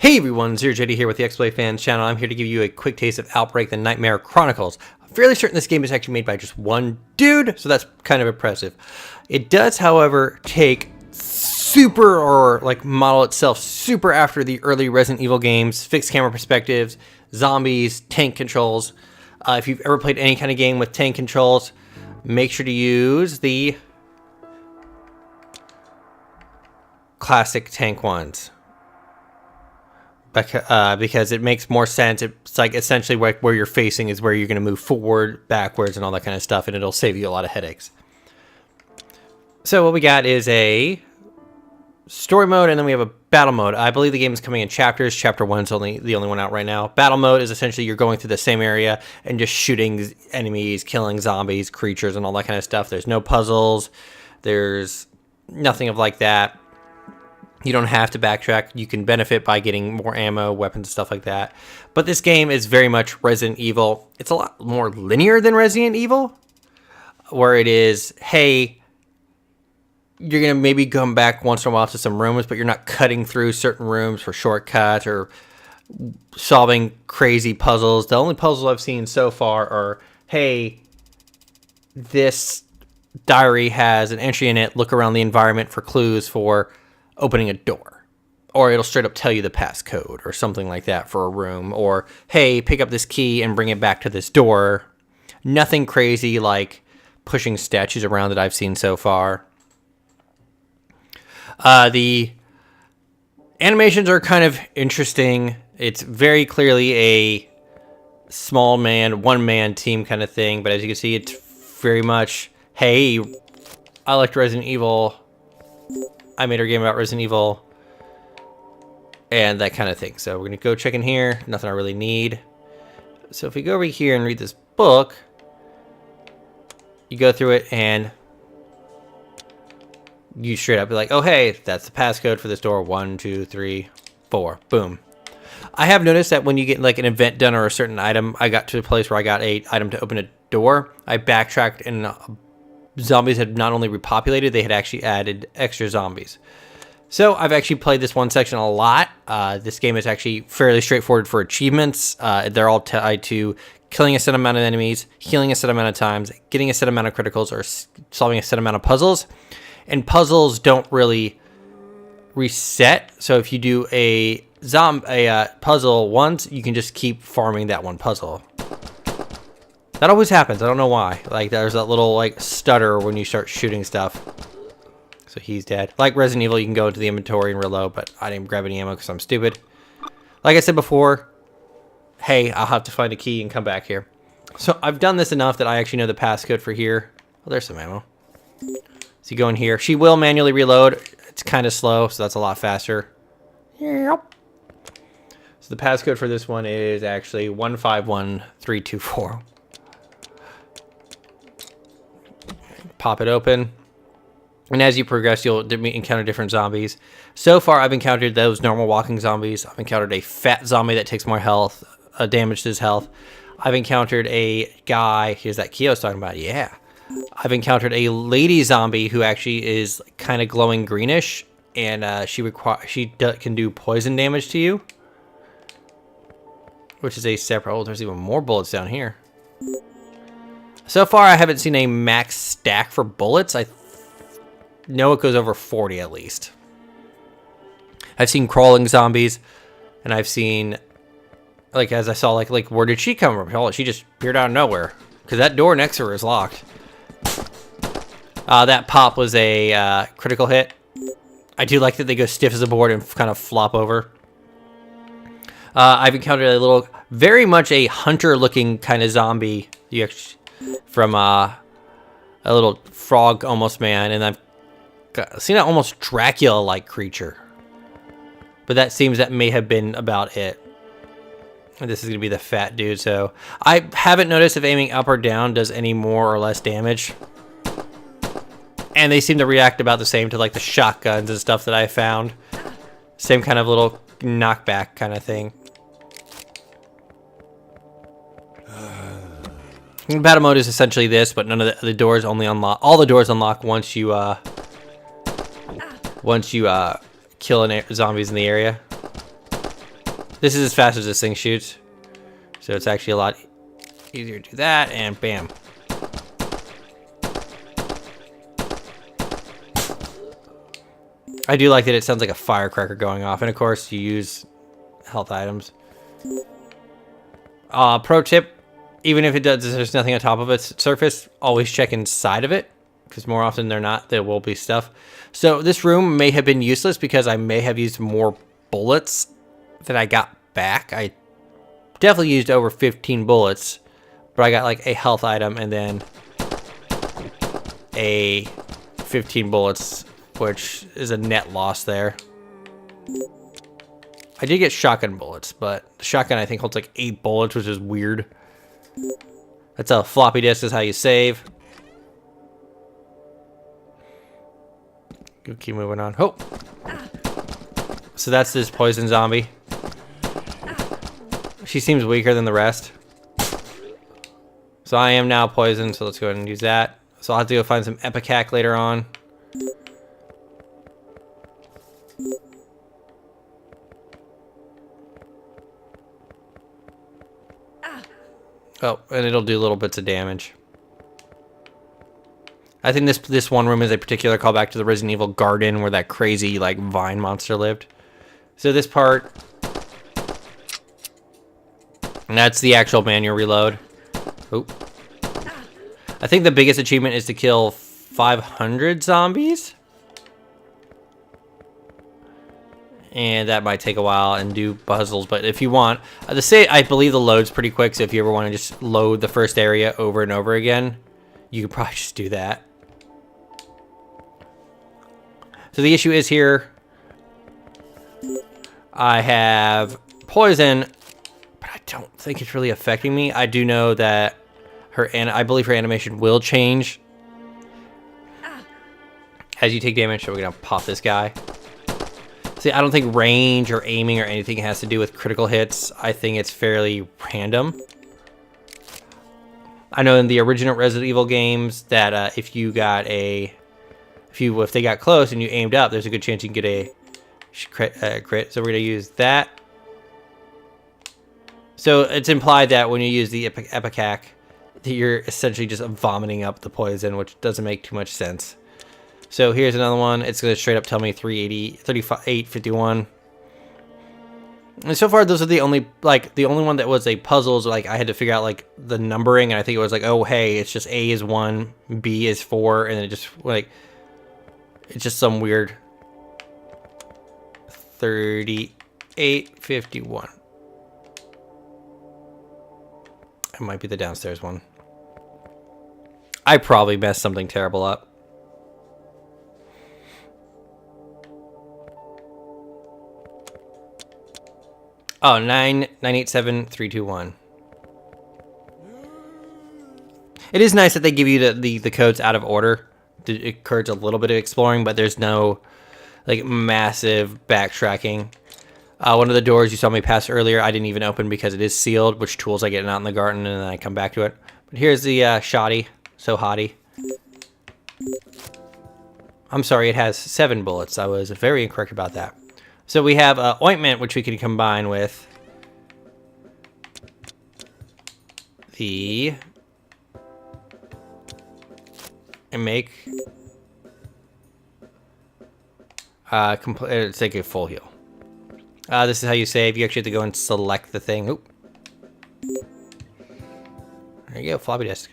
Hey everyone, Zero JD here with the X-Play Fans channel. I'm here to give you a quick taste of Outbreak, the Nightmare Chronicles. I'm fairly certain this game is actually made by just one dude, so that's kind of impressive. It does, however, take super, or like model itself super after the early Resident Evil games, fixed camera perspectives, zombies, tank controls. If you've ever played any kind of game with tank controls, make sure to use the classic tank ones. Because it makes more sense. It's like essentially like where you're facing is where you're going to move forward, backwards, and all that kind of stuff, and it'll save you a lot of headaches. So what we got is a story mode, and then we have a battle mode. I believe the game is coming in chapters. Chapter 1 is the only one out right now. Battle mode is essentially you're going through the same area and just shooting enemies, killing zombies, creatures, and all that kind of stuff. There's no puzzles. There's nothing of like that. You don't have to backtrack. You can benefit by getting more ammo, weapons, stuff like that. But this game is very much Resident Evil. It's a lot more linear than Resident Evil, where it is, hey, you're going to maybe come back once in a while to some rooms, but you're not cutting through certain rooms for shortcuts or solving crazy puzzles. The only puzzles I've seen so far are, hey, this diary has an entry in it. Look around the environment for clues for opening a door, or it'll straight up tell you the passcode or something like that for a room, or hey, pick up this key and bring it back to this door. Nothing crazy like pushing statues around that I've seen so far. The animations are kind of interesting. It's very clearly a small man, one-man team kind of thing, but as you can see, it's very much, hey, I liked Resident Evil, I made our game about Resident Evil, and that kind of thing. So we're going to go check in here. Nothing I really need. So if we go over here and read this book, you go through it and you straight up be like, oh, hey, that's the passcode for this door. 1, 2, 3, 4. Boom. I have noticed that when you get like an event done or a certain item, I got to a place where I got an item to open a door. I backtracked and zombies had not only repopulated, they had actually added extra zombies. So I've actually played this one section a lot. This game is actually fairly straightforward for achievements. They're all tied to killing a set amount of enemies, healing a set amount of times, getting a set amount of criticals, or solving a set amount of puzzles. And puzzles don't really reset. So if you do a puzzle once, you can just keep farming that one puzzle. That always happens. I don't know why. Like, there's that little, like, stutter when you start shooting stuff. So he's dead. Like Resident Evil, you can go into the inventory and reload, but I didn't grab any ammo because I'm stupid. Like I said before, hey, I'll have to find a key and come back here. So I've done this enough that I actually know the passcode for here. Oh, there's some ammo. So you go in here. She will manually reload. It's kind of slow, so that's a lot faster. Yep. So the passcode for this one is actually 151324. Pop it open, and as you progress, you'll encounter different zombies. So far, I've encountered those normal walking zombies. I've encountered a fat zombie that takes more health, damage to his health. I've encountered a guy. Here's that key I was talking about. Yeah. I've encountered a lady zombie who actually is kind of glowing greenish, and she can do poison damage to you, which is a separate. Oh, there's even more bullets down here. So far, I haven't seen a max stack for bullets. I know it goes over 40 at least. I've seen crawling zombies, and I've seen, like, as I saw, like where did she come from? Oh, she just appeared out of nowhere, because that door next to her is locked. That pop was a critical hit. I do like that they go stiff as a board and kind of flop over. I've encountered a little, very much a hunter-looking kind of zombie. You actually, from a little frog almost man, and I've seen an almost Dracula-like creature, but that may have been about it. And this is gonna be the fat dude, so I haven't noticed if aiming up or down does any more or less damage, and they seem to react about the same to like the shotguns and stuff that I found. Same kind of little knockback kind of thing. Battle mode is essentially this, but none of the doors only unlock. All the doors unlock once you kill zombies in the area. This is as fast as this thing shoots. So it's actually a lot easier to do that, and bam. I do like that it sounds like a firecracker going off, and of course you use health items. Pro tip, even if it does, there's nothing on top of its surface, always check inside of it, because more often than not, there will be stuff. So this room may have been useless because I may have used more bullets than I got back. I definitely used over 15 bullets, but I got like a health item and then a 15 bullets, which is a net loss there. I did get shotgun bullets, but the shotgun I think holds like 8 bullets, which is weird. That's a floppy disk is how you save. Keep moving on. Oh! So that's this poison zombie. She seems weaker than the rest. So I am now poisoned, so let's go ahead and use that. So I'll have to go find some Epicac later on. Oh, and it'll do little bits of damage. I think this one room is a particular callback to the Resident Evil garden where that crazy like vine monster lived. So this part, and that's the actual manual reload. Oop. I think the biggest achievement is to kill 500 zombies. And that might take a while and do puzzles, but if you want, I believe the load's pretty quick, so if you ever want to just load the first area over and over again, you could probably just do that. So the issue is here, I have poison, but I don't think it's really affecting me. I do know that I believe her animation will change as you take damage, so we're gonna pop this guy. See, I don't think range or aiming or anything has to do with critical hits. I think it's fairly random. I know in the original Resident Evil games that if they got close and you aimed up, there's a good chance you can get a crit. So we're gonna use that. So it's implied that when you use the Epicac, that you're essentially just vomiting up the poison, which doesn't make too much sense. So here's another one. It's going to straight up tell me 851. And so far, those are the only one that was a puzzle. So like I had to figure out like the numbering, and I think it was like, oh hey, it's just A is 1, B is 4, and it just like it's just some weird 3851. It might be the downstairs one. I probably messed something terrible up. Oh, 9987321. It is nice that they give you the codes out of order. It encourages a little bit of exploring, but there's no like massive backtracking. One of the doors you saw me pass earlier, I didn't even open because it is sealed, which tools I get out in the garden, and then I come back to it. But here's the shoddy, so hottie. I'm sorry, it has 7 bullets. I was very incorrect about that. So we have ointment, which we can combine with and make it's like a full heal. This is how you save. You actually have to go and select the thing. Oop. There you go, floppy disk.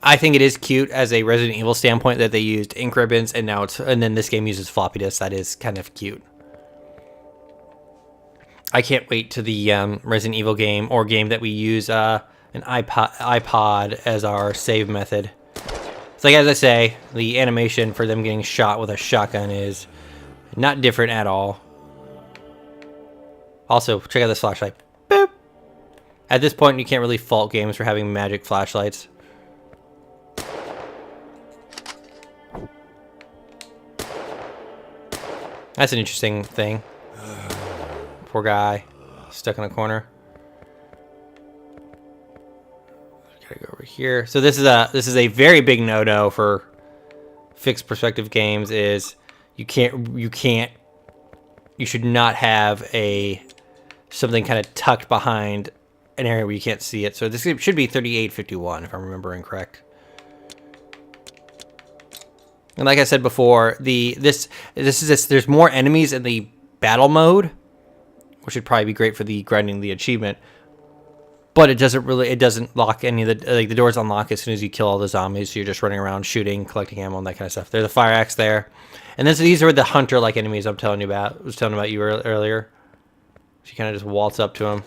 I think it is cute as a Resident Evil standpoint that they used ink ribbons, and then this game uses floppy disks. That is kind of cute. I can't wait to the Resident Evil game or game that we use an iPod as our save method. It's like, as I say, the animation for them getting shot with a shotgun is not different at all. Also, check out this flashlight. Boop. At this point, you can't really fault games for having magic flashlights. That's an interesting thing. Poor guy, stuck in a corner. Gotta go over here. So this is a very big no-no for fixed perspective games. Is you can't you should not have something kind of tucked behind an area where you can't see it. So this should be 3851 if I'm remembering correct. And like I said before, there's more enemies in the battle mode, which would probably be great for the grinding the achievement. But it doesn't lock any of the doors unlock as soon as you kill all the zombies. So you're just running around shooting, collecting ammo, and that kind of stuff. There's a fire axe there, and then so these are the hunter-like enemies I was telling about you earlier. So you kind of just waltz up to them.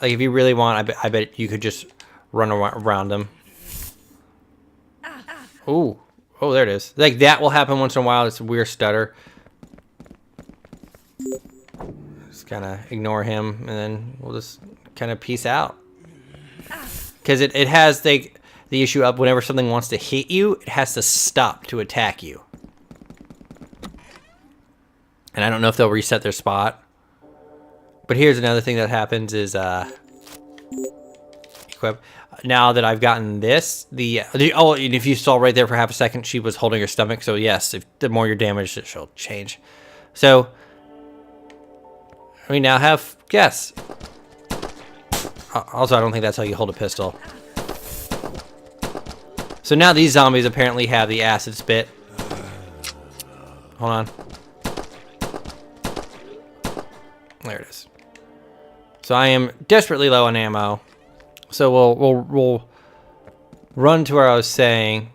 Like if you really want, I bet you could just run around them. Ooh, oh there it is. Like that will happen once in a while. It's a weird stutter. Just kind of ignore him, and then we'll just kind of peace out. Because it has the issue of whenever something wants to hit you, it has to stop to attack you. And I don't know if they'll reset their spot. But here's another thing that happens is equip. Now that I've gotten this, oh, and if you saw right there for half a second, she was holding her stomach. So yes, the more you're damaged, she'll change. So we now have guess. Also, I don't think that's how you hold a pistol. So now these zombies apparently have the acid spit. Hold on. There it is. So I am desperately low on ammo. So we'll run to where I was saying.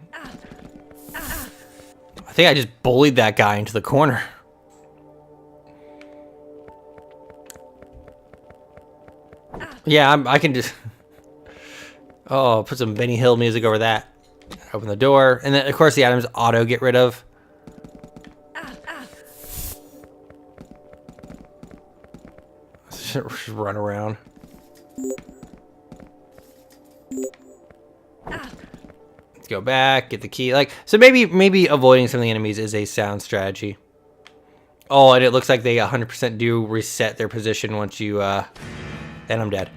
I think I just bullied that guy into the corner. Yeah, I can just... Oh, put some Benny Hill music over that. Open the door. And then, of course, the items auto get rid of. Just run around. Let's go back, get the key. Like, so maybe avoiding some of the enemies is a sound strategy. Oh, and it looks like they 100% do reset their position once you, and I'm dead.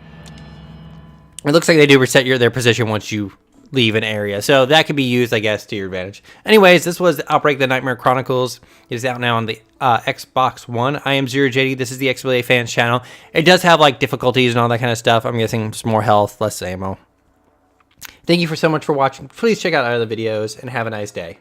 It looks like they do reset their position once you leave an area. So that could be used, I guess, to your advantage. Anyways, this was Outbreak the Nightmare Chronicles. It is out now on the Xbox One. I am ZeroJD. This is the XBLA Fans channel. It does have, like, difficulties and all that kind of stuff. I'm guessing some more health, less ammo. Thank you so much for watching. Please check out our other videos, and have a nice day.